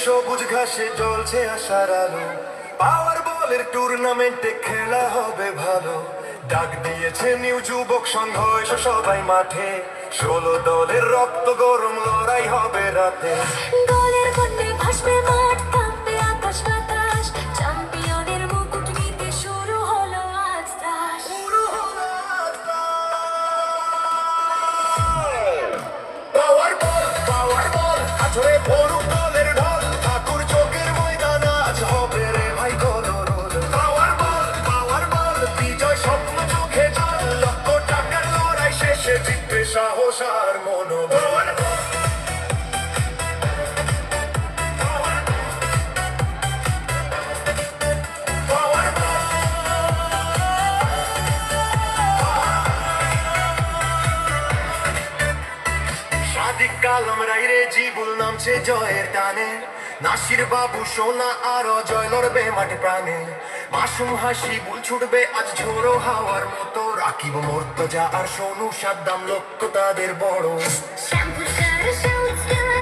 সবুজ ঘাসে জ্বলছে আশার আলো, পাওয়ার বলের টুর্নামেন্টে খেলা হবে ভালো। ডাক দিয়েছে নিউ যুবক সংঘ, এসো সবাই মাঠে, 16 দলের রক্ত গরম লড়াই হবে রাতে। গোলের গন্ধে ভাসবে মাঠ, কাঁপবে আকাশ বাতাস, চ্যাম্পিয়নের মুকুট নিতে শুরু হলো আজ তাস। পাওয়ার বল আছড়ে পড়ুক দলের ঢল, ঠাকুর চোখের ময়দান আজ হবে রে ভাই গোলরোল। পাওয়ার বল বিজয় স্বপ্ন চোখে জল, লক্ষ টাকার লড়াই শেষে জিতবে সাহস আর মনোবল। সাদিক কালাম রাইরে জীবুল নামছে জয়ের টানে, নাসির বাবু সোনা আরো জয় লড়বে মাঠে প্রাণে। মাসুম হাসি বুল ছুটবে আজ ঝোড়ো হাওয়ার মতো, রাখিব মর্তজা আর সোনু সাদ্দাম লক্ষ্য তাদের বড়। শ্যাম্পু